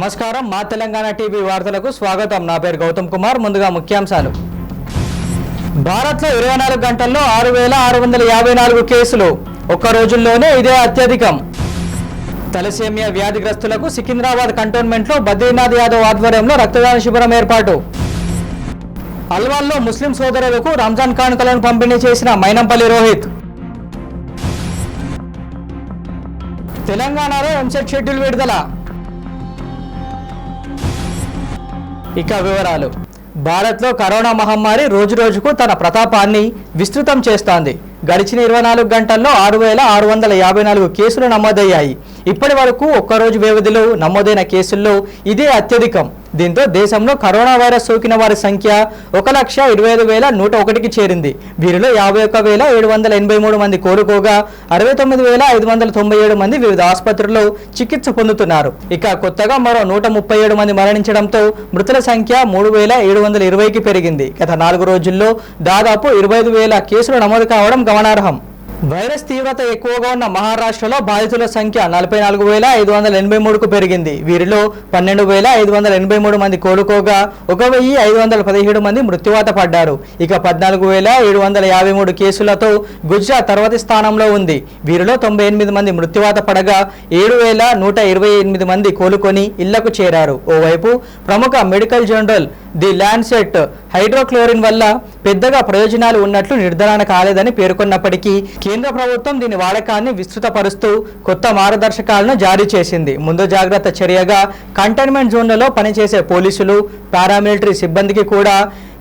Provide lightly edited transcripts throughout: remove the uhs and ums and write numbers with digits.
నమస్కారం మా తెలంగాణ టీవీ వార్తలకు స్వాగతం. నా పేరు గౌతమ్ కుమార్. ముందుగా ముఖ్యాంశాలు. భారత్లో 24 గంటల్లో 6,654 కేసులు. ఒక్క రోజుల్లోనే ఇదే అత్యధికం. తలసేమియా వ్యాధిగ్రస్తులకు సికింద్రాబాద్ కంటోన్మెంట్లో బద్రీనాథ్ యాదవ్ ఆధ్వర్యంలో రక్తదాన శిబిరం ఏర్పాటు. అల్వాల్లో ముస్లిం సోదరులకు రంజాన్ కానుకలను పంపిణీ చేసిన మైనంపల్లి రోహిత్. తెలంగాణలో ఎంసెట్ షెడ్యూల్ విడుదల. ఇక వివరాలు. భారత్లో కరోనా మహమ్మారి రోజురోజుకు తన ప్రతాపాన్ని విస్తృతం చేస్తోంది. గడిచిన 24 గంటల్లో 6,654 కేసులు నమోదయ్యాయి. ఇప్పటి వరకు ఒక్కరోజు వ్యవధిలో నమోదైన కేసుల్లో ఇదే అత్యధికం. దీంతో దేశంలో కరోనా వైరస్ సోకిన వారి సంఖ్య 1,25,101కి చేరింది. వీరిలో 51,783 మంది కోలుకోగా 69,597 మంది వివిధ ఆసుపత్రుల్లో చికిత్స పొందుతున్నారు. ఇక కొత్తగా మరో 137 మంది మరణించడంతో మృతుల సంఖ్య 3,720కి పెరిగింది. గత 4 రోజుల్లో దాదాపు 25,000 కేసులు నమోదు కావడం గమనార్హం. వైరస్ తీవ్రత ఎక్కువగా ఉన్న మహారాష్ట్రలో బాధితుల సంఖ్య 44,583కు పెరిగింది. వీరిలో 12,583 మంది కోలుకోగా 1,517 మంది మృత్యువాత పడ్డారు. ఇక 14,753 కేసులతో గుజరాత్ తర్వాతి స్థానంలో ఉంది. వీరిలో 98 మంది మృత్యువాత పడగా 7,128 మంది కోలుకొని ఇళ్లకు చేరారు. ఓవైపు ప్రముఖ మెడికల్ జర్నల్ ది ల్యాన్సెట్ హైడ్రోక్లోరిన్ వల్ల పెద్దగా ప్రయోజనాలు ఉన్నట్లు నిర్ధారణ కాలేదని పేర్కొన్నప్పటికీ కేంద్ర ప్రభుత్వం దీని వాడకాన్ని విస్తృతపరుస్తూ కొత్త మార్గదర్శకాలను జారీ చేసింది. ముందు జాగ్రత్త చర్యగా కంటైన్మెంట్ జోన్లలో పనిచేసే పోలీసులు, పారామిలిటరీ సిబ్బందికి కూడా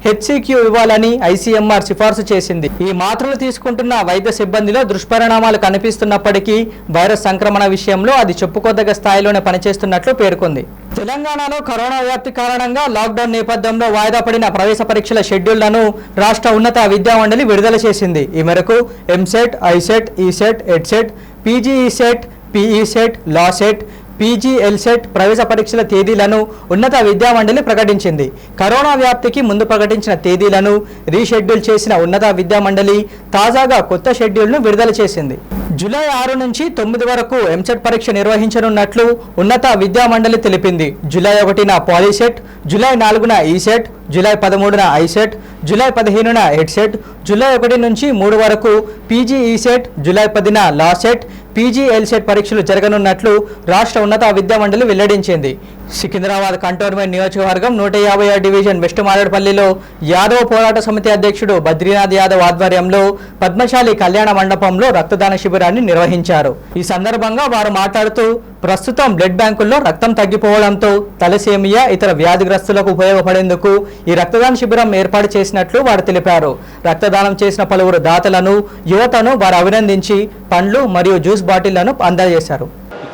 హెచ్సిక్యూ ఇవ్వాలని ఐసీఎంఆర్ సిఫార్సు చేసింది. ఈ మాత్రలు తీసుకుంటున్న వైద్య సిబ్బందిలో దుష్పరిణామాలు కనిపిస్తున్నప్పటికీ వైరస్ సంక్రమణ విషయంలో అది చెప్పుకోదగ్గ స్థాయిలోనే పనిచేస్తున్నట్లు పేర్కొంది. తెలంగాణలో కరోనా వ్యాప్తి కారణంగా లాక్డౌన్ నేపథ్యంలో వాయిదా పడిన ప్రవేశ పరీక్షల షెడ్యూళ్లను రాష్ట్ర ఉన్నత విద్యామండలి విడుదల చేసింది. ఈ మేరకు ఎంసెట్, ఐసెట్, ఈసెట్, ఎడ్సెట్, పీజీఈసెట్, పీఈసెట్, లాసెట్, పీజీఎల్సెట్ ప్రవేశ పరీక్షల తేదీలను ఉన్నత విద్యామండలి ప్రకటించింది. కరోనా వ్యాప్తికి ముందు ప్రకటించిన తేదీలను రీషెడ్యూల్ చేసిన ఉన్నత విద్యామండలి తాజాగా కొత్త షెడ్యూల్ను విడుదల చేసింది. జూలై 6 నుంచి 9 వరకు ఎంసెట్ పరీక్ష నిర్వహించనున్నట్లు ఉన్నత విద్యామండలి తెలిపింది. జూలై 1న పాలీసెట్, జూలై 4న ఈసెట్, జూలై 13న ఐసెట్, జూలై 15న హెడ్సెట్, జూలై 1 నుంచి 3 వరకు పీజీఈసెట్, జూలై 10న లాసెట్, పీజీఎల్సెట్ పరీక్షలు జరగనున్నట్లు రాష్ట్ర ఉన్నత విద్యామండలి వెల్లడించింది. సికింద్రాబాద్ కంటోన్మెంట్ నియోజకవర్గం 150వ డివిజన్ వెస్ట్ మారేడుపల్లిలో యాదవ్ పోరాట సమితి అధ్యక్షుడు బద్రీనాథ్ యాదవ్ ఆధ్వర్యంలో పద్మశాలి కళ్యాణ మండపంలో రక్తదాన శిబిరాన్ని నిర్వహించారు. ఈ సందర్భంగా వారు మాట్లాడుతూ ప్రస్తుతం బ్లడ్ బ్యాంకుల్లో రక్తం తగ్గిపోవడంతో తలసేమియా ఇతర వ్యాధిగ్రస్తులకు ఉపయోగపడేందుకు ఈ రక్తదాన శిబిరం ఏర్పాటు చేసినట్లు వారు తెలిపారు. రక్తదానం చేసిన పలువురు దాతలను, యువతను వారు అభినందించి పండ్లు మరియు జ్యూస్ బాటిళ్లను అందజేశారు.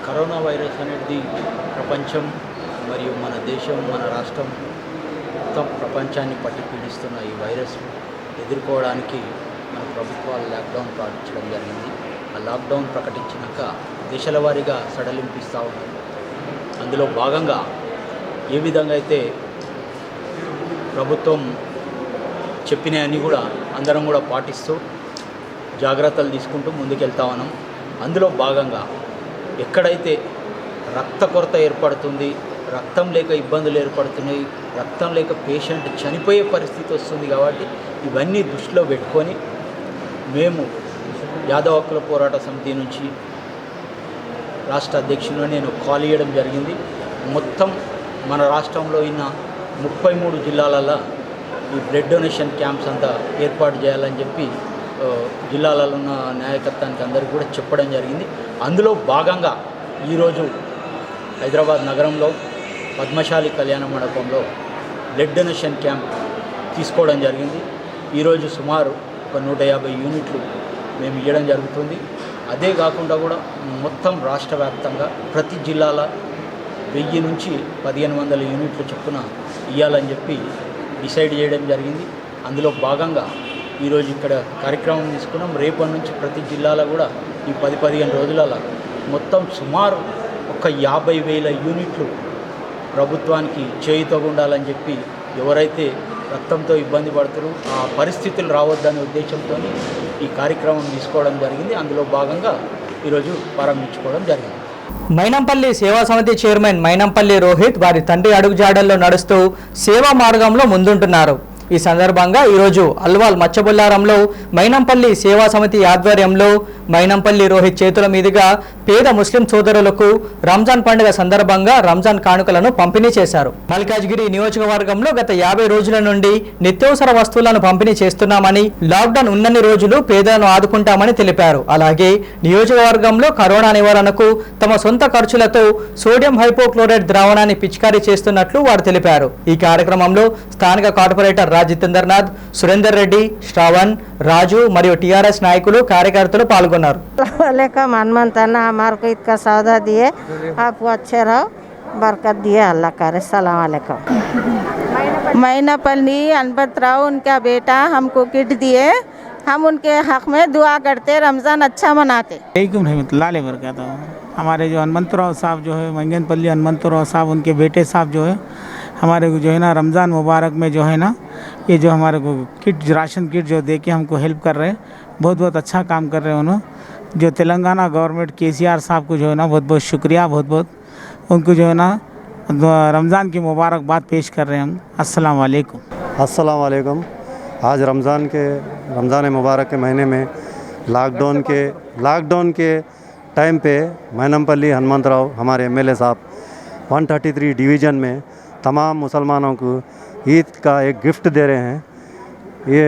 కరోనా వైరస్ అనేది ప్రపంచం మరియు మన దేశం, మన రాష్ట్రం మొత్తం ప్రపంచాన్ని పట్టి పీడిస్తున్న ఈ వైరస్ ఎదుర్కోవడానికి మన ప్రభుత్వాలు లాక్డౌన్ ప్రకటించడం జరిగింది. ఆ లాక్డౌన్ ప్రకటించినాక దేశాల వారీగా సడలింపిస్తూ ఉన్నారు. అందులో భాగంగా ఏ విధంగా అయితే ప్రభుత్వం చెప్పినవన్నీ కూడా అందరం కూడా పాటిస్తూ జాగ్రత్తలు తీసుకుంటూ ముందుకెళ్తా ఉన్నాం. అందులో భాగంగా ఎక్కడైతే రక్త కొరత ఏర్పడుతుంది, రక్తం లేక ఇబ్బందులు ఏర్పడుతున్నాయి, రక్తం లేక పేషెంట్ చనిపోయే పరిస్థితి వస్తుంది. కాబట్టి ఇవన్నీ దృష్టిలో పెట్టుకొని మేము యాదవ్ హక్కుల పోరాట సమితి నుంచి రాష్ట్ర అధ్యక్షుడు నేను కాల్ చేయడం జరిగింది. మొత్తం మన రాష్ట్రంలో ఉన్న 33 జిల్లాలలో ఈ బ్లడ్ డొనేషన్ క్యాంప్స్ అంతా ఏర్పాటు చేయాలని చెప్పి జిల్లాలలో ఉన్న నాయకత్వానికి అందరికీ కూడా చెప్పడం జరిగింది. అందులో భాగంగా ఈరోజు హైదరాబాద్ నగరంలో పద్మశాలి కళ్యాణ మండపంలో బ్లడ్ డొనేషన్ క్యాంప్ తీసుకోవడం జరిగింది. ఈరోజు సుమారు ఒక 150 యూనిట్లు మేము ఇవ్వడం జరుగుతుంది. అదే కాకుండా కూడా మొత్తం రాష్ట్ర వ్యాప్తంగా ప్రతి జిల్లాల 1000 నుంచి 1,500 యూనిట్లు చొప్పున ఇవ్వాలని చెప్పి డిసైడ్ చేయడం జరిగింది. అందులో భాగంగా ఈరోజు ఇక్కడ కార్యక్రమం తీసుకున్నాం. రేపటి నుంచి ప్రతి జిల్లాలో కూడా ఈ 10-15 రోజులలో మొత్తం సుమారు ఒక 50,000 యూనిట్లు ప్రభుత్వానికి చేయుతగా ఉండాలని చెప్పి ఎవరైతే రక్తంతో ఇబ్బంది పడుతారో ఆ పరిస్థితులు రావద్దనే ఉద్దేశంతో ఈ కార్యక్రమం తీసుకోవడం జరిగింది. అందులో భాగంగా ఈరోజు ప్రారంభించుకోవడం జరిగింది. మైనంపల్లి సేవా సమితి చైర్మన్ మైనంపల్లి రోహిత్ వారి తండ్రి అడుగుజాడల్లో నడుస్తూ సేవా మార్గంలో ముందుంటున్నారు. ఈ సందర్భంగా ఈరోజు అల్వాల్ మచ్చబుల్లారంలో మైనంపల్లి సేవా సమితి ఆధ్వర్యంలో మైనంపల్లి రోహిత్ చేతుల మీదుగా పేద ముస్లిం సోదరులకు రంజాన్ పండుగ సందర్భంగా రంజాన్ కానుకలను పంపిణీ చేశారు. మల్కాజ్గిరి నియోజకవర్గంలో గత 50 రోజుల నుండి నిత్యావసర వస్తువులను పంపిణీ చేస్తున్నామని, లాక్డౌన్ ఉన్నన్ని రోజులు పేదలను ఆదుకుంటామని తెలిపారు. అలాగే నియోజకవర్గంలో కరోనా నివారణకు తమ సొంత ఖర్చులతో సోడియం హైపోక్లోరైడ్ ద్రావణాన్ని పిచికారీ చేస్తున్నట్లు వారు తెలిపారు. ఈ కార్యక్రమంలో స్థానిక కార్పొరేటర్ జితేంద్రనాథ్, సురేందర్ రెడ్డి, శ్రావణ్, రాజు మరియు టీఆర్ఎస్ నాయకులు కార్యకర్తలు పాల్గొన్నారు. हनुमंतना हमारे को इतना सौदा दिए, आपको अच्छे रहो, बरकत दिए, अल्लाह करे। सलाम अलैकुम। मैनापल्ली अनबतराव उनका बेटा हमको किट दिए, हम उनके हक में दुआ करते, रमज़ान अच्छा मनाते। लाले बरकत। हमारे जो हनुमंतराव साहब जो है, मंगनपल्ली हनुमंतराव साहब, उनके बेटे साहब जो है हमारे को जो है ना रमज़ान मुबारक में जो है ना ये जो हमारे को किट, राशन किट जो दे के हमको हेल्प कर रहे हैं, बहुत बहुत अच्छा काम कर रहे हैं उन्होंने। जो तेलंगाना गवर्नमेंट KCR साहब को जो है ना बहुत बहुत शुक्रिया, बहुत बहुत उनको जो है ना रमज़ान की मुबारकबाद पेश कर रहे हैं हम। अस्सलाम वालेकुम। अस्सलाम वालेकुम। आज रमज़ान मुबारक के महीने में लॉकडाउन के टाइम पे मैनमपल्ली हनुमंतराव हमारे MLA साहब 133 डिवीज़न में तमाम मुसलमानों को ईद का एक गिफ्ट दे रहे हैं। ये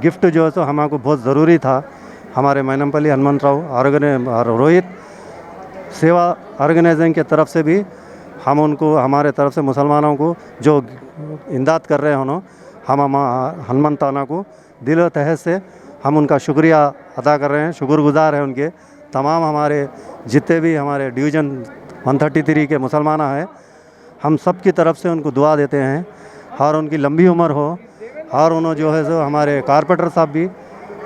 गिफ्ट जो है तो हमको बहुत ज़रूरी था। हमारे मैनमपल्ली हनुमंतराव रोहित सेवा ऑर्गेनाइजेशन के तरफ से भी हम उनको, हमारे तरफ से मुसलमानों को जो इमदाद कर रहे हैं उन्होंने, हम हनुमंताना को दिल तहे से हम उनका शुक्रिया अदा कर रहे हैं, शुक्रगुजार हैं उनके। तमाम हमारे जितने भी हमारे डिवीज़न 133 के मुसलमान हैं, हम सब की तरफ से उनको दुआ देते हैं और उनकी लंबी उम्र हो। और उन्होंने जो है सो हमारे कारपेंटर साहब भी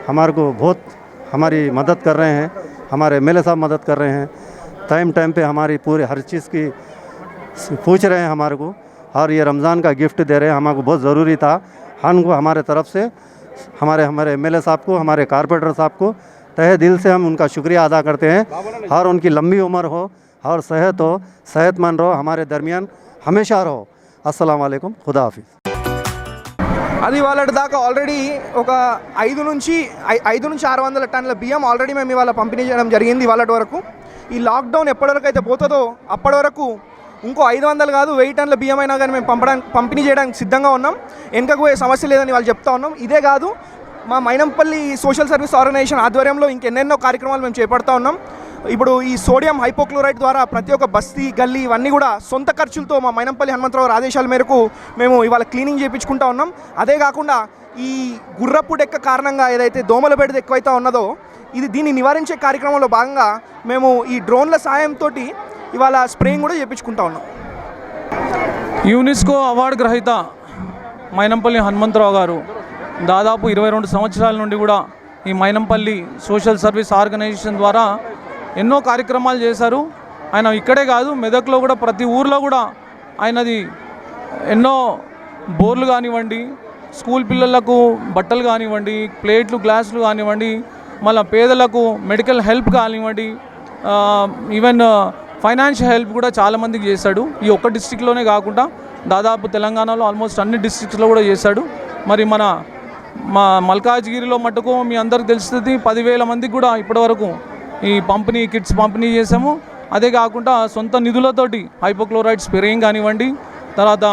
हमारे को बहुत हमारी मदद कर रहे हैं, हमारे MLA साहब मदद कर रहे हैं, टाइम पे हमारी पूरे हर चीज़ की पूछ रहे हैं हमारे को, और ये रमज़ान का गिफ्ट दे रहे हैं, हमको बहुत ज़रूरी था। हमको हमारे तरफ से हमारे MLA साहब को, हमारे कारपेंटर साहब को तहे दिल से हम उनका शुक्रिया अदा करते हैं। और उनकी लंबी उम्र हो और सेहतमंद रहो, हमारे दरमियान हमेशा रहो। अस्सलाम वालेकुम, खुदा हाफिज़। అది వాళ్ళ దాకా ఆల్రెడీ ఒక 5 నుంచి 600 టన్నుల బియ్యం ఆల్రెడీ మేము ఇవాళ పంపిణీ చేయడం జరిగింది. ఇవాళ వరకు ఈ లాక్డౌన్ ఎప్పటివరకు అయితే పోతుందో అప్పటి వరకు ఇంకో 500 కాదు 1000 టన్నుల బియ్యం అయినా కానీ మేము పంపిణీ చేయడానికి సిద్ధంగా ఉన్నాం. వెనుకకు పోయే సమస్య లేదని వాళ్ళు చెప్తా ఉన్నాం. ఇదే కాదు, మా మైనంపల్లి సోషల్ సర్వీస్ ఆర్గనైజేషన్ ఆధ్వర్యంలో ఇంకెన్నెన్నో కార్యక్రమాలు మేము చేపడతా ఉన్నాం. ఇప్పుడు ఈ సోడియం హైపోక్లోరైడ్ ద్వారా ప్రతి ఒక్క బస్తీ గల్లీ ఇవన్నీ కూడా సొంత ఖర్చులతో మా మైనంపల్లి హనుమంతరావు ఆదేశాల మేరకు మేము ఇవాళ క్లీనింగ్ చేయించుకుంటా ఉన్నాం. అదే కాకుండా ఈ గుర్రపు డెక్క కారణంగా ఏదైతే దోమల బెడద ఎక్కువైతే ఉన్నదో దీన్ని నివారించే కార్యక్రమంలో భాగంగా మేము ఈ డ్రోన్ల సాయంతో ఇవాళ స్ప్రేయింగ్ కూడా చేయించుకుంటా ఉన్నాం. యునెస్కో అవార్డు గ్రహీత మైనంపల్లి హనుమంతరావు గారు దాదాపు 22 సంవత్సరాల నుండి కూడా ఈ మైనంపల్లి సోషల్ సర్వీస్ ఆర్గనైజేషన్ ద్వారా ఎన్నో కార్యక్రమాలు చేశారు. ఆయన ఇక్కడే కాదు, మెదక్లో కూడా ప్రతి ఊర్లో కూడా ఆయనది ఎన్నో బోర్లు కానివ్వండి, స్కూల్ పిల్లలకు బట్టలు కానివ్వండి, ప్లేట్లు గ్లాసులు కానివ్వండి, మళ్ళీ పేదలకు మెడికల్ హెల్ప్ కానివ్వండి, ఈవెన్ ఫైనాన్షియల్ హెల్ప్ కూడా చాలామందికి చేశాడు. ఈ ఒక్క డిస్ట్రిక్ట్లోనే కాకుండా దాదాపు తెలంగాణలో ఆల్మోస్ట్ అన్ని డిస్ట్రిక్ట్స్లో కూడా చేశాడు. మరి మా మల్కాజ్గిరిలో మటుకు మీ అందరికి తెలుస్తుంది 10,000 మందికి కూడా ఇప్పటివరకు ఈ కిట్స్ పంపిణీ చేసాము. అదే కాకుండా సొంత నిధులతోటి హైపోక్లోరైడ్ స్ప్రేయింగ్ కానివ్వండి, తర్వాత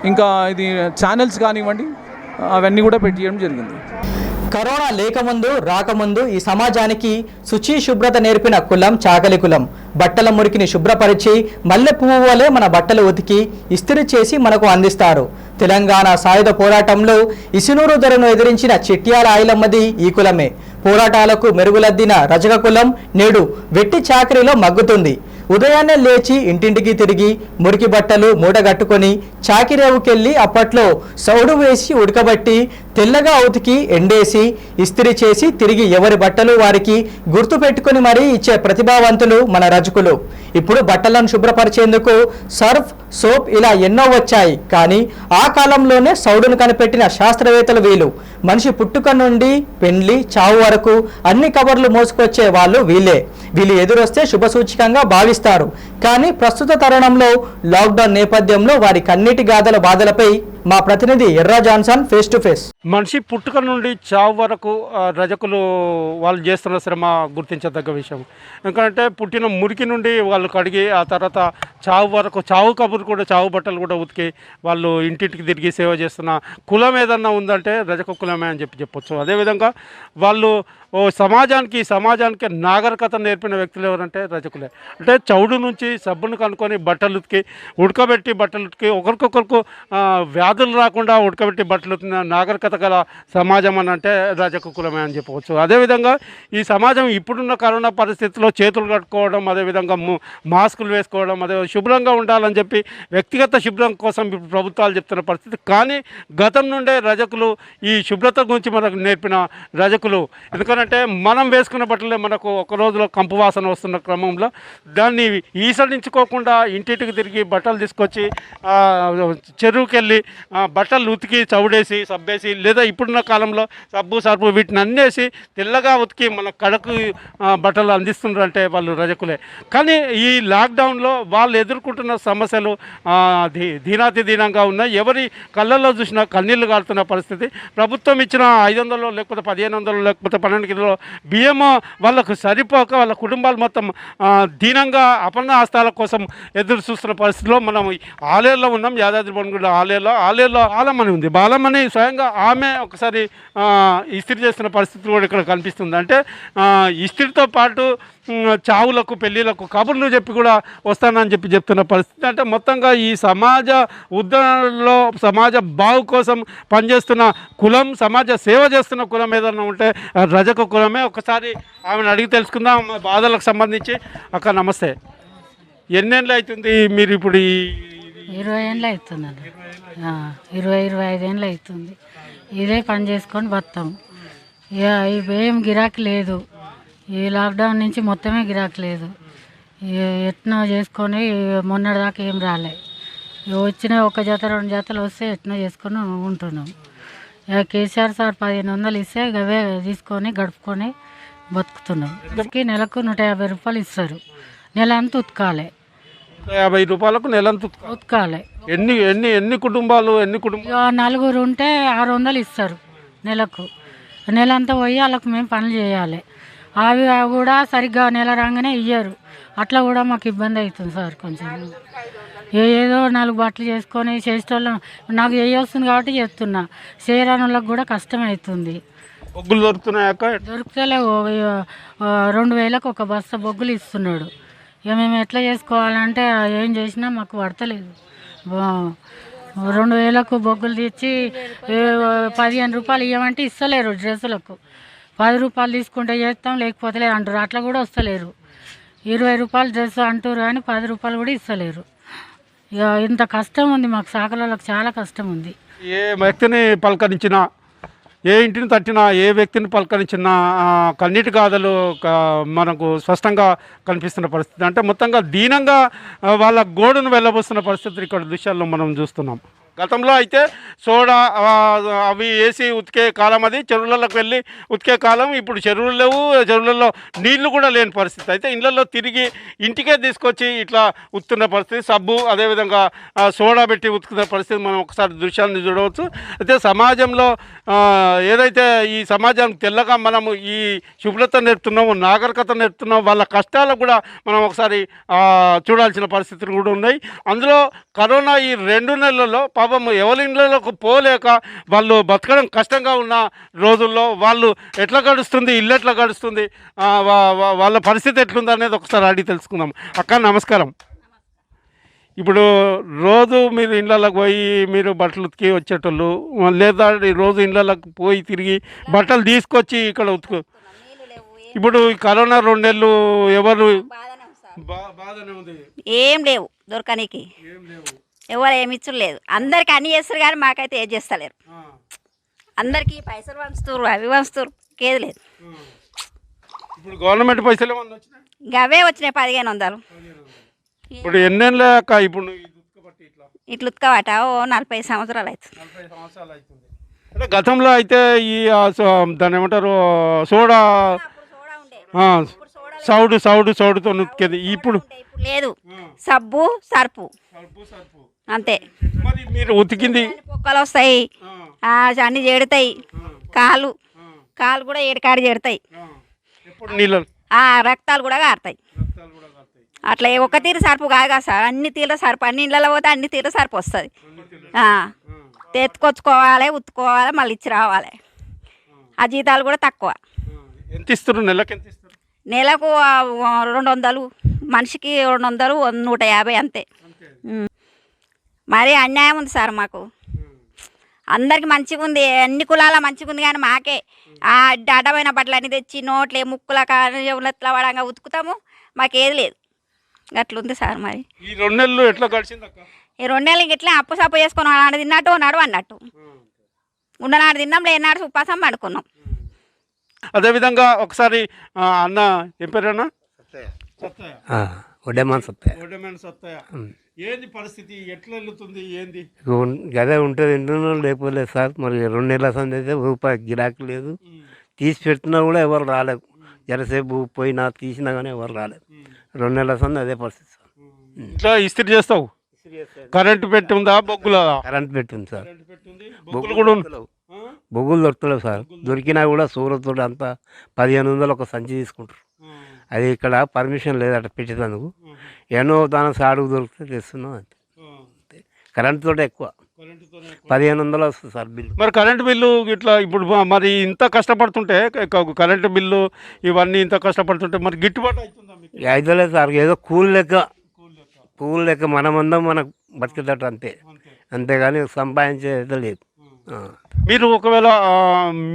ఇంకా ఇది ఛానల్స్ కానివ్వండి, అవన్నీ కూడా పెట్టియడం జరిగింది. కరోనా లేకముందు రాకముందు ఈ సమాజానికి శుచి శుభ్రత నేర్పిన కులం చాకలి కులం. బట్టల మురికిని శుభ్రపరిచి మల్లె పువ్వు వలె మన బట్టలు ఉతికి ఇస్త్రీ చేసి మనకు అందిస్తారు. తెలంగాణ సాయుధ పోరాటంలో ఇసునూరు ధరను ఎదిరించిన చిట్యాల ఐలమ్మది ఈ కులమే. పోరాటాలకు మెరుగులద్దిన రజక కులం నేడు వెట్టి చాకరీలో మగ్గుతుంది. ఉదయాన్నే లేచి ఇంటింటికి తిరిగి మురికి బట్టలు మూటగట్టుకొని చాకిరేవుకెళ్ళి అప్పట్లో సౌడు వేసి ఉడకబట్టి తెల్లగా ఉతికి ఎండేసి ఇస్త్రీ చేసి తిరిగి ఎవరి బట్టలు వారికి గుర్తు పెట్టుకుని మరీ ఇచ్చే ప్రతిభావంతులు మన రజకులు. ఇప్పుడు బట్టలను శుభ్రపరిచేందుకు సర్ఫ్, సోప్ ఇలా ఎన్నో వచ్చాయి. కానీ ఆ కాలంలోనే సౌడును కనిపెట్టిన శాస్త్రవేత్తలు వీళ్ళు. మనిషి పుట్టుక నుండి పెండ్లి చావు వరకు అన్ని కవర్లు మోసుకొచ్చే వాళ్ళు వీళ్ళు ఎదురొస్తే శుభసూచకంగా భావిస్తారు. కానీ ప్రస్తుత తరుణంలో లాక్డౌన్ నేపథ్యంలో వారి కన్నీటి గాథల బాధలపై మా ప్రతినిధి ఎర్రా జాన్సన్ ఫేస్ టు ఫేస్. మనిషి పుట్టుక నుండి చావు వరకు రజకులు వాళ్ళు చేస్తున్న శ్రమ గుర్తించదగ్గ విషయం. ఎందుకంటే పుట్టిన మురికి నుండి వాళ్ళు కడిగి ఆ తర్వాత చావు వరకు, చావు కబురు కూడా, చావు బట్టలు కూడా ఉతికి వాళ్ళు ఇంటింటికి తిరిగి సేవ చేస్తున్న కులం ఏదన్నా ఉందంటే రజక కులమే అని చెప్పొచ్చు. అదేవిధంగా వాళ్ళు సమాజానికి నాగరికత నేర్పిన వ్యక్తులు ఎవరంటే రజకులే. అంటే చౌడు నుంచి సబ్బును కనుక్కొని బట్టలు ఉతికి ఉడకబెట్టి బట్టలు ఉతికి ఒకరికొకరికి వ్యాధులు రాకుండా ఉడకబెట్టి బట్టలు ఉతికిన నాగరికత గల సమాజం అని అంటే రజక కులమే అని చెప్పవచ్చు. అదేవిధంగా ఈ సమాజం ఇప్పుడున్న కరోనా పరిస్థితుల్లో చేతులు కట్టుకోవడం, అదేవిధంగా మాస్కులు వేసుకోవడం, అదే శుభ్రంగా ఉండాలని చెప్పి వ్యక్తిగత శుభ్రం కోసం ఇప్పుడు ప్రభుత్వాలు చెప్తున్న పరిస్థితి. కానీ గతం నుండే రజకులు ఈ శుభ్రత గురించి మనకు నేర్పిన రజకులు. ఎందుకంటే మనం వేసుకున్న బట్టలే మనకు ఒక రోజులో కంపు వాసన వస్తున్న క్రమంలో దాన్ని ఈసడించుకోకుండా ఇంటింటికి తిరిగి బట్టలు తీసుకొచ్చి చెరువుకి వెళ్ళి బట్టలు ఉతికి చౌడేసి సబ్బేసి, లేదా ఇప్పుడున్న కాలంలో సబ్బు సర్పు వీటిని అన్నేసి తెల్లగా ఉతికి మన కడకు బట్టలు అందిస్తున్నారంటే వాళ్ళు రజకులే. కానీ ఈ లాక్డౌన్లో వాళ్ళు ఎదుర్కొంటున్న సమస్యలు దీనాతిదీనంగా ఉన్నాయి. ఎవరి కళ్ళల్లో చూసినా కన్నీళ్లు కాలుతున్న పరిస్థితి. ప్రభుత్వం ఇచ్చిన 500 లేకపోతే 1500 లేకపోతే 12 కిలో బియ్యం వాళ్ళకు సరిపోక వాళ్ళ కుటుంబాలు మొత్తం దీనంగా అపన్న హస్తాల కోసం ఎదురు చూస్తున్న పరిస్థితిలో మనం ఆలేరులో ఉన్నాం. యాదాద్రి భువనగిరి ఆలేరులో ఆలమని ఉంది. బాలమని స్వయంగా ఆమె ఒకసారి ఇస్త్రీ చేస్తున్న పరిస్థితి కూడా ఇక్కడ కనిపిస్తుంది. అంటే ఇస్త్రీతో పాటు చావులకు, పెళ్ళిళ్ళకు కబుర్లు చెప్పి కూడా వస్తానని చెప్తున్న పరిస్థితి. అంటే మొత్తంగా ఈ సమాజ ఉద్ధరణలో, సమాజ బాగు కోసం పనిచేస్తున్న కులం, సమాజ సేవ చేస్తున్న కులం ఏదైనా ఉంటే రజక కులమే. ఒకసారి ఆమెను అడిగి తెలుసుకుందాం బాధలకు సంబంధించి. అక్క నమస్తే, ఎన్నేళ్ళు అవుతుంది మీరు ఇప్పుడు? 20 ఏళ్ళు అవుతుందండి. 20-25 ఏళ్ళు అవుతుంది. ఇదే పని చేసుకొని బతాం. ఇక ఏం గిరాకీ లేదు. ఈ లాక్డౌన్ నుంచి మొత్తమే గిరాకీ లేదు. ఎట్నో చేసుకొని మొన్నటిదాకా ఏం రాలే. వచ్చిన ఒక జత 2 జతలు వస్తే ఎట్నో చేసుకొని ఉంటున్నాం. ఇక కేసీఆర్ సార్ 1500 ఇస్తే అవే తీసుకొని గడుపుకొని బతుకుతున్నాం. నెలకు 150 రూపాయలు ఇస్తారు. నెల అంతా ఉతకాలి. 50 రూపాయలకు నెలంతా ఉతకాలి. ఎన్ని కుటుంబాలు? 4 ఉంటే 600 ఇస్తారు నెలకు. నెలంతా పోయి వాళ్ళకు మేము పనులు చేయాలి. అవి కూడా సరిగ్గా నెల రాగానే ఇయ్యరు. అట్లా కూడా మాకు ఇబ్బంది అవుతుంది సార్. కొంచెం ఏదో 4 బట్టలు చేసుకొని చేసేటోళ్ళం. నాకు వస్తుంది కాబట్టి చేస్తున్నా. చేయరాని వాళ్ళకి కూడా కష్టం అవుతుంది. బొగ్గులు దొరుకుతున్నాయాక? దొరుకుతలేవు. 2000కు ఒక బస్తా బొగ్గులు ఇస్తున్నాడు. ఇక మేము ఎట్లా చేసుకోవాలంటే ఏం చేసినా మాకు పడతలేదు. 2000కు బొగ్గులు తెచ్చి 15 రూపాయలు ఇవ్వమంటే ఇస్తలేరు. డ్రెస్సులకు 10 రూపాయలు తీసుకుంటే చేస్తాం, లేకపోతే అంటారు. అట్లా కూడా వస్తలేరు. 20 రూపాయలు డ్రెస్ అంటారు కానీ 10 రూపాయలు కూడా ఇస్తలేరు. ఇక ఇంత కష్టం ఉంది మాకు. సాకలకు చాలా కష్టం ఉంది. ఏ వ్యక్తిని పలకరించినా, ఏ ఇంటిని తట్టినా, ఏ వ్యక్తిని పలకరించినా కన్నీటి గాథలు మనకు స్పష్టంగా కనిపిస్తున్న పరిస్థితి. అంటే మొత్తంగా దీనంగా వాళ్ళ గోడును వెళ్ళబోస్తున్న పరిస్థితులు ఇక్కడ దృశ్యాల్లో మనం చూస్తున్నాం. గతంలో అయితే సోడా అవి వేసి ఉతికే కాలం, అది చెరువులకు వెళ్ళి ఉతికే కాలం. ఇప్పుడు చెరువులు లేవు, చెరువులలో నీళ్లు కూడా లేని పరిస్థితి. అయితే ఇళ్లలో తిరిగి ఇంటికే తీసుకొచ్చి ఇట్లా ఉతుకుతున్న పరిస్థితి. సబ్బు అదేవిధంగా సోడా పెట్టి ఉతుకుతున్న పరిస్థితి మనం ఒకసారి దృశ్యాన్ని చూడవచ్చు. అయితే సమాజంలో ఏదైతే ఈ సమాజానికి తెల్లగా మనము ఈ శుభ్రత నేర్పుతున్నాము, నాగరికత నేర్పుతున్నాము, వాళ్ళ కష్టాలకు కూడా మనం ఒకసారి చూడాల్సిన పరిస్థితులు కూడా ఉన్నాయి. అందులో కరోనా ఈ 2 నెలల్లో పాపం ఎవరి ఇళ్ళలోకి పోలేక వాళ్ళు బతకడం కష్టంగా ఉన్న రోజుల్లో వాళ్ళు ఎట్లా గడుస్తుంది, ఇల్లు ఎట్లా గడుస్తుంది, వాళ్ళ పరిస్థితి ఎట్లుంది అనేది ఒకసారి అడిగి తెలుసుకుందాం. అక్క నమస్కారం. ఇప్పుడు రోజు మీరు ఇళ్ళకి పోయి మీరు బట్టలు ఉతికి వచ్చేటోళ్ళు, లేదా రోజు ఇళ్ళకి పోయి తిరిగి బట్టలు తీసుకొచ్చి ఇక్కడ ఉతుకు. ఇప్పుడు కరోనా 2 నెలలు ఎవరు బాధనే ఉంది? ఏం లేవు దొరకనికి, ఎవరు ఏమి ఇచ్చుడు లేదు. అందరికి అన్ని చేస్తారు కానీ మాకైతే ఏం చేస్తలేరు. అందరికీ పైసలు పంచుతారు, అవి పంచుతారు, కేది లేదు. ఇప్పుడు గవర్నమెంట్ పైసలు ఏమన్నా వచ్చినాయి? ఇంకా అవే వచ్చినాయి 1500. ఇప్పుడు ఎన్నేళ్ళ అక్క ఇప్పుడు నువ్వు ఇది ఉతకబట్టి ఇట్లా? ఇట్లా ఉతకబట్ట 40 సంవత్సరాలు అవుతుంది. 40 సంవత్సరాలు అవుతుంది. అంటే గతంలో అయితే ఈ దాన్ని ఏమంటారు సోడా సౌడుతో ఉతికేది. ఇప్పుడు లేదు, సబ్బు సర్పు అంతే. మరి మీరు ఉతికింది పొక్కలు వస్తాయి, అన్ని చేడుతాయి, కాళ్ళు కూడా ఏడుకాడి చేడుతాయి, నీళ్ళు రక్తాలు కూడా కారుతాయి. అట్లా ఒక తీరు సర్పు కాదు కదా సార్, అన్ని తీర్ల సర్పు. అన్ని ఇళ్ళలో పోతే అన్ని తీర్ల సర్పు వస్తుంది. ఎత్తుకొచ్చుకోవాలి, ఉత్తుకోవాలి, మళ్ళీ ఇచ్చి రావాలి. ఆ జీతాలు కూడా తక్కువ. ఎంత ఇస్తారు? నెలకు ఎంత ఇస్తారు? నెలకు 200, మనిషికి 200, 150 అంతే. మరీ అన్యాయం ఉంది సార్ మాకు. అందరికి మంచిగా ఉంది, అన్ని కులాల మంచిగా ఉంది, కానీ మాకే అడ్డమైన బట్టలన్నీ తెచ్చి నోట్లే ముక్కుల ఎట్లా పడంగా ఉతుకుతాము, మాకేది లేదు. అట్లుంది సార్. మరి ఈ 2 నెలలు ఎట్లా గడిచింది అక్క? ఈ 2 నెలలకి ఇట్లా అప్పు సప్పు చేసుకున్నాం. నాడు తిన్నట్టు నాడు అన్నట్టు ఉండనాడు తిన్నాం, లేనాడు ఉపాసం పడుకున్నాం. అదేవిధంగా ఒకసారి అన్న ఏం పేరు అన్న? ఒడ్డేమాన్ సత్తయ్య. ఏంది పరిస్థితి, ఎట్లా వెళ్తుంది, ఏంది? గదే ఉంటుంది, ఇంట్లో లేకపోలేదు సార్. మరి 2 నెలల సంది అయితే రూపాయి గిరాకీ లేదు. తీసి పెట్టినా కూడా ఎవరు రాలేదు. జరసేపు పోయినా తీసినా కానీ ఎవరు రాలేదు. 2 నెలల సంది అదే పరిస్థితి సార్. ఇట్లా ఇస్త్రీ చేస్తావు? కరెంటు పెట్టి ఉందా? బొగ్గులా? కరెంట్ పెట్టింది సార్. బొగ్గులు కూడా బొగ్గులు దొరుకుతలేవు సార్. దొరికినా కూడా సూరతో అంతా 1500 ఒక సంచి తీసుకుంటారు. అది ఇక్కడ పర్మిషన్ లేదట పెట్టేందుకు. ఎన్నో దాని సాడుకు దొరికితే తెస్తున్నాం అంతే. కరెంట్ తోటే ఎక్కువ, 1500 వస్తుంది సార్ బిల్లు. మరి కరెంటు బిల్లు ఇట్లా ఇప్పుడు మరి ఇంత కష్టపడుతుంటే కరెంటు బిల్లు ఇవన్నీ ఇంత కష్టపడుతుంటే మరి గిట్టుబాటు అవుతుందా? అయితే సార్ ఏదో కూల్ లెక్క మనమందరం మనకు బతికేటట్టు అంతే. అంతేగాని సంపాదించేది లేదు. మీరు ఒకవేళ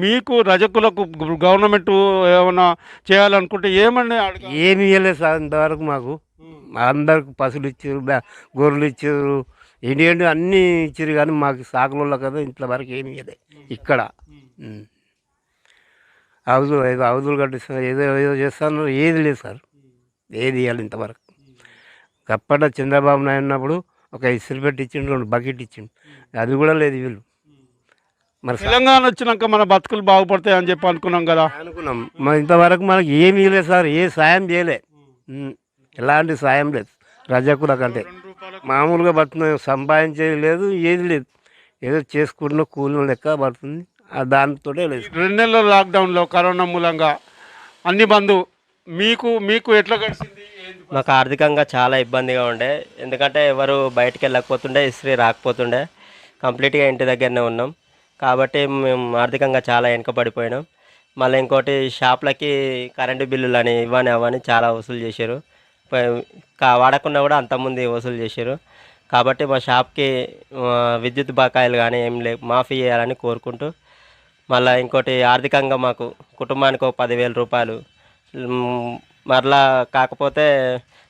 మీకు రజకులకు గవర్నమెంట్ ఏమైనా చేయాలనుకుంటే ఏమన్నా ఏమి ఇవ్వలేదు సార్ ఇంతవరకు. మాకు అందరికి పశువులు ఇచ్చారు, గొర్రెలు ఇచ్చారు, ఏంటి అన్నీ ఇచ్చారు, కానీ మాకు సాకులలో కదా ఇంతవరకు ఏమి ఇవ్వలేదు. ఇక్కడ హౌజులు కట్టిస్తున్నారు, ఏదో చేస్తున్నారు, ఏది లేదు సార్. ఏది ఇవ్వాలి ఇంతవరకు. అప్పట్లో చంద్రబాబు నాయుడు ఉన్నప్పుడు ఒక ఇస్త్రీ పెట్టి ఇచ్చిండు, 2 బకెట్ ఇచ్చిండు, అది కూడా లేదు వీళ్ళు. మరి తెలంగాణ వచ్చినాక మన బతుకులు బాగుపడతాయి అని చెప్పి అనుకున్నాం కదా. అనుకున్నాం. మరి ఇంతవరకు మనకి ఏమి ఇవ్వలేదు సార్. ఏ సాయం చేయలే, ఎలాంటి సాయం లేదు. రజకుల కంటే మామూలుగా బతున్నాం, సంపాదించేది లేదు, ఏది లేదు. ఏదో చేసుకుంటున్న కూలి లెక్క పడుతుంది, దానితోటే లేదు. 2 నెలల లాక్డౌన్లో కరోనా మూలంగా అన్ని బంధు మీకు ఎట్లా గడిచింది? మాకు ఆర్థికంగా చాలా ఇబ్బందిగా ఉండే, ఎందుకంటే ఎవరు బయటికి వెళ్ళకపోతుండే, ఇస్త్రీ రాకపోతుండే, కంప్లీట్గా ఇంటి దగ్గరనే ఉన్నాం. కాబట్టి మేము ఆర్థికంగా చాలా వెనుకబడిపోయినాం. మళ్ళీ ఇంకోటి షాప్లకి కరెంటు బిల్లులు అని ఇవని అవని చాలా వసూలు చేశారు. వాడకుండా కూడా అంతమంది వసూలు చేశారు. కాబట్టి మా షాప్కి విద్యుత్ బకాయిలు కానీ ఏం మాఫీ చేయాలని కోరుకుంటూ, మళ్ళీ ఇంకోటి ఆర్థికంగా మాకు కుటుంబానికి 10,000 రూపాయలు మరలా కాకపోతే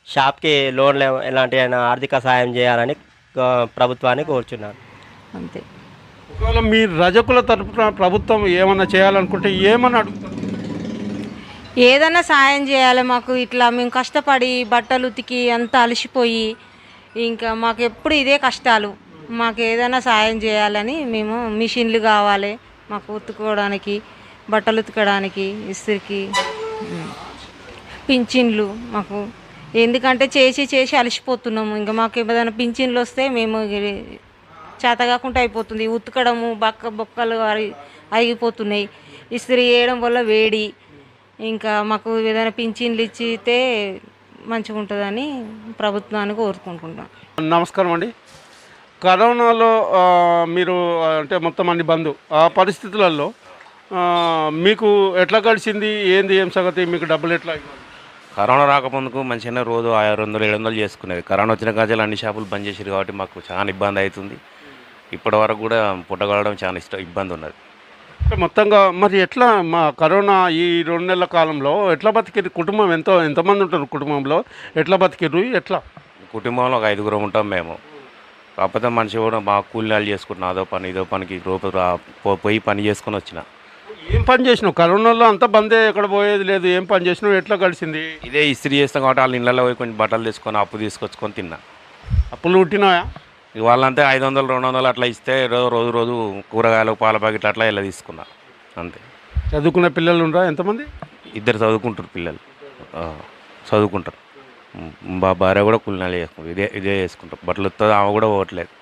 షాప్కి లోన్లు ఎలాంటి ఆర్థిక సాయం చేయాలని ప్రభుత్వాన్ని కోరుచున్నాను అంతే. ఒకవేళ మీ రజకుల తరపున ప్రభుత్వం ఏమన్నా చేయాలనుకుంటే ఏమని అడుగుతారు? ఏదైనా సాయం చేయాలి మాకు. ఇట్లా మేము కష్టపడి బట్టలు ఉతికి అంతా అలసిపోయి ఇంకా మాకు ఎప్పుడు ఇదే కష్టాలు. మాకు ఏదైనా సాయం చేయాలని మేము మిషన్లు కావాలి మాకు ఉతుకోవడానికి, బట్టలు ఉతకడానికి, ఇస్త్రీకి, పింఛన్లు మాకు. ఎందుకంటే చేసి అలసిపోతున్నాము. ఇంకా మాకు ఏదైనా పింఛన్లు వస్తే మేము చేత కాకుండా అయిపోతుంది. ఉతకడము బొక్కలు అరిగిపోతున్నాయి. ఇస్త్రీ చేయడం వల్ల వేడి. ఇంకా మాకు ఏదైనా పింఛన్లు ఇచ్చితే మంచిగా ఉంటుందని ప్రభుత్వాన్ని కోరుకుంటున్నాం. నమస్కారం అండి. కరోనాలో మీరు అంటే మొత్తం అన్ని బంద్, ఆ పరిస్థితులలో మీకు ఎట్లా గడిచింది, ఏం సంగతి, మీకు డబ్బులు ఎట్లా? కరోనా రాకముందుకు మంచిగానే రోజు 600-700 చేసుకునేది. కరోనా వచ్చిన కాజాలు అన్ని షాపులు బంద్ చేసారు కాబట్టి మాకు చాలా ఇబ్బంది అవుతుంది. ఇప్పటి వరకు కూడా పుట్టగలడం చాలా ఇబ్బంది ఉన్నది. మొత్తంగా మరి ఎట్లా మా కరోనా ఈ 2 నెలల కాలంలో ఎట్లా బతికిరు? కుటుంబం ఎంతమంది ఉంటారు? కుటుంబంలో ఎట్లా బతికిరు? ఎట్లా? కుటుంబంలో ఒక 5గురం ఉంటాం మేము. కాకపోతే మనిషి కూడా బాగా కూలీలు చేసుకుంటున్నా, అదో పని ఇదో పనికి పోయి పని చేసుకొని వచ్చిన. ఏం పని చేసినావు? కరోనాలో అంతా బందే, ఎక్కడ పోయేది లేదు. ఏం పని చేసినావు? ఎట్లా కలిసింది? ఇదే ఇస్త్రీ చేస్తాం కాబట్టి వాళ్ళ ఇళ్ళలో పోయి కొంచెం బట్టలు తీసుకొని అప్పు తీసుకొచ్చుకొని తిన్నా. అప్పులు పుట్టినాయా? ఇక వాళ్ళంతా 500 200 అట్లా ఇస్తే రోజు కూరగాయలు పాల ప్యాకెట్లు అట్లా ఇలా తీసుకున్నా అంతే. చదువుకునే పిల్లలు ఉండరా? ఎంతమంది? 2 చదువుకుంటారు పిల్లలు, చదువుకుంటారు. భార్య కూడా కూలినాలు చేసుకుంటారు, ఇదే చేసుకుంటారు. బట్టలు వస్తుంది, ఆమె కూడా పోవట్లేదు.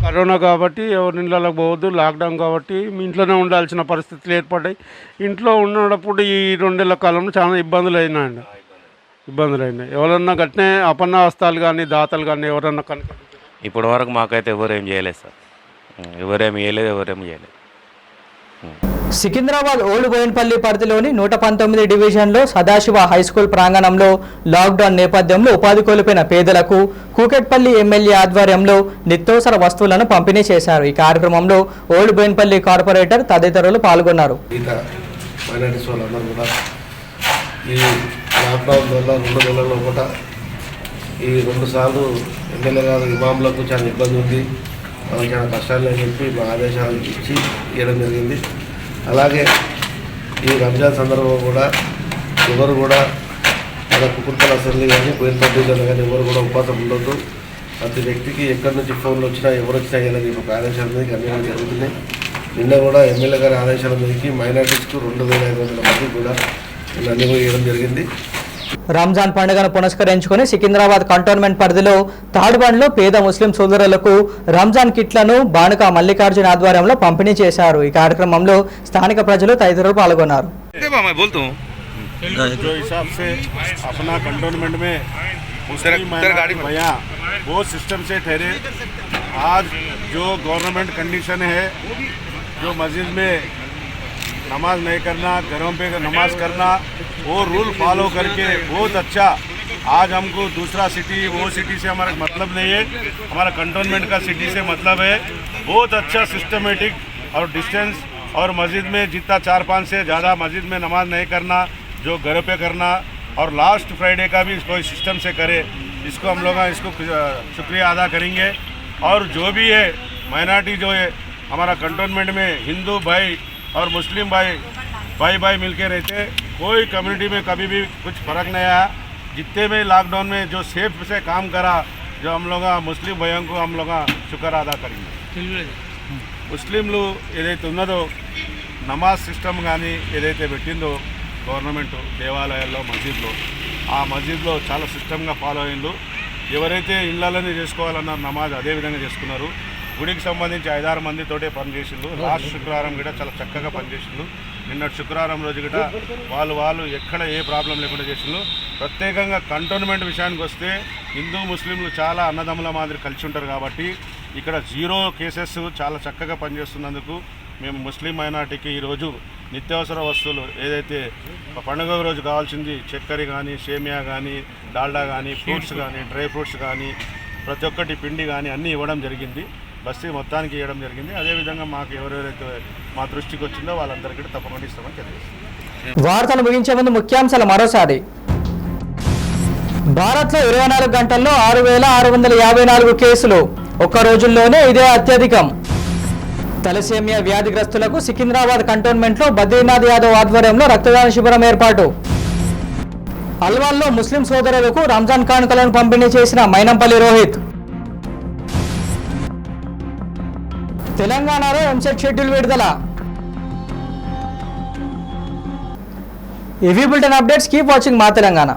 కరోనా కాబట్టి ఎవరి ఇళ్ళకి పోవద్దు, లాక్డౌన్ కాబట్టి మీ ఇంట్లోనే ఉండాల్సిన పరిస్థితులు ఏర్పడ్డాయి. ఇంట్లో ఉన్నప్పుడు ఈ 2 నెలల కాలంలో చాలా ఇబ్బందులు అయినాయండి. ఎవరన్నా గట్టినే అపన్న హస్తాలు కానీ దాతలు కానీ ఎవరన్నా కనుక ఇప్పటి వరకు మాకైతే ఎవరేం చేయలేదు సార్, ఎవరేమి చేయలేదు. సికింద్రాబాద్ ఓల్డ్ బోయిన్పల్లి పరిధిలోని 119 డివిజన్లో సదాశివ హైస్కూల్ ప్రాంగణంలో లాక్డౌన్ నేపథ్యంలో ఉపాధి కోల్పోయిన పేదలకు కూకట్పల్లి ఎమ్మెల్యే ఆధ్వర్యంలో నిత్యావసర వస్తువులను పంపిణీ చేశారు. ఈ కార్యక్రమంలో ఓల్డ్ బోయిన్పల్లి కార్పొరేటర్ తదితరులు పాల్గొన్నారు. ఈ లాక్డౌన్ వల్ల 2 నెలల పూట ఈ 2 సార్లు ఎమ్మెల్యే గారు ఇమాములకు చాలా ఇబ్బంది ఉంది, వాళ్ళకి చాలా కష్టాలు అని చెప్పి మా ఆదేశాలు ఇచ్చి ఇవ్వడం జరిగింది. అలాగే ఈ రంజాన్ సందర్భంలో కూడా ఎవరు కూడా మన కుకుట్పల్లి అసెంబ్లీ కానీ బోయిన్పల్లి కానీ ఎవరు కూడా ఉపవాసం ఉండొద్దు. ప్రతి వ్యక్తికి ఎక్కడి నుంచి ఫోన్లు వచ్చినా ఎవరు వచ్చినా ఇవ్వాలని ఒక ఆదేశాల మీదకి అన్ని జరుగుతున్నాయి. నిన్న కూడా ఎమ్మెల్యే గారి ఆదేశాల మీదకి మైనార్టీస్కు 2500 మందికి కూడా అన్ని కూడా ఇవ్వడం జరిగింది. రంజాన్ పండుగను పురస్కరించుకుని సికింద్రాబాద్ కంటోన్మెంట్ పరిధిలో తాడుబండ్లో పేద ముస్లిం సోదరులకు రంజాన్ కిట్లను బాణుక మల్లికార్జున ఆధ్వర్యంలో పంపిణీ చేశారు. ఈ కార్యక్రమంలో స్థానిక ప్రజలు తదితరులు పాల్గొన్నారు. जो हिसाब से अपना कंटोनमेंट में वो सिस्टम से ठहरे. आज जो गवर्नमेंट कंडीशन है, जो मस्जिद में नमाज नहीं करना, घरों पे नमाज करना, वो रूल फॉलो करके बहुत अच्छा. आज हमको दूसरा सिटी वो सिटी से हमारा मतलब नहीं है, हमारा कंटोनमेंट का सिटी से मतलब है. बहुत अच्छा सिस्टमेटिक और डिस्टेंस और मस्जिद में जितना 4-5 से ज़्यादा मस्जिद में नमाज नहीं करना, जो घर पे करना, और लास्ट फ्राइडे का भी कोई सिस्टम से करे. इसको हम लोग इसको शुक्रिया अदा करेंगे. और जो भी है माइनॉरिटी जो है हमारा कंटोनमेंट में हिंदू भाई और मुस्लिम भाई मिलके रहते, कोई कम्युनिटी में कभी भी कुछ फ़र्क नहीं आया. जितने में लॉकडाउन में जो सेफ से काम करा, जो हम लोग मुस्लिम भाइयों को हम लोग शुक्र अदा करेंगे. ముస్లింలు ఏదైతే ఉన్నదో నమాజ్ సిస్టమ్ కానీ ఏదైతే పెట్టిందో గవర్నమెంట్ దేవాలయాల్లో మస్జిద్లో, ఆ మస్జిద్లో చాలా సిస్టమ్గా ఫాలో అయ్యిండు. ఎవరైతే ఇళ్ళలోనే చేసుకోవాలన్నారు నమాజ్ అదే విధంగా చేసుకున్నారు. గుడికి సంబంధించి 5-6 మందితోటే పనిచేసిండు. లాస్ట్ శుక్రవారం కూడా చాలా చక్కగా పనిచేసిండు. నిన్నటి శుక్రవారం రోజు కూడా వాళ్ళు ఎక్కడ ఏ ప్రాబ్లం లేకుండా చేసిండు. ప్రత్యేకంగా కంటోన్మెంట్ విషయానికి వస్తే హిందూ ముస్లింలు చాలా అన్నదమ్ముల మాదిరి కలిసి ఉంటారు కాబట్టి ఇక్కడ 0 కేసెస్ చాలా చక్కగా పనిచేస్తున్నందుకు మేము ముస్లిం మైనార్టీకి ఈరోజు నిత్యావసర వస్తువులు ఏదైతే పండుగ రోజు కావాల్సింది చక్కెర కానీ, సేమియా కానీ, డాల్డా కానీ, ఫ్రూట్స్ కానీ, డ్రై ఫ్రూట్స్ కానీ, ప్రతి ఒక్కటి పిండి కానీ అన్నీ ఇవ్వడం జరిగింది. బస్తీ మొత్తానికి ఇవ్వడం జరిగింది. అదేవిధంగా మాకు ఎవరెవరైతే మా దృష్టికి వచ్చిందో వాళ్ళందరికీ తప్పకుండా ఇస్తామని తెలియజేస్తాం. వార్తలు ముగించే ముందు ముఖ్యాంశాలు మరోసారి. భారత్లో 24 గంటల్లో 6,654 కేసులు, ఒక్క రోజుల్లోనే ఇదే అత్యధికం. తలసేమియా వ్యాధిగ్రస్తులకు సికింద్రాబాద్ కంటోన్మెంట్లో బద్రీనాథ్ యాదవ్ ఆధ్వర్యంలో రక్తదాన శిబిరం ఏర్పాటు. అల్వాల్లో ముస్లిం సోదరులకు రంజాన్ కానుకలను పంపిణీ చేసిన మైనంపల్లి రోహిత్. తెలంగాణలో ఎంసెట్ షెడ్యూల్ విడుదల. ఇవి బులెటిన్ అప్డేట్స్. కీప్ వాచింగ్ మా తెలంగాణ.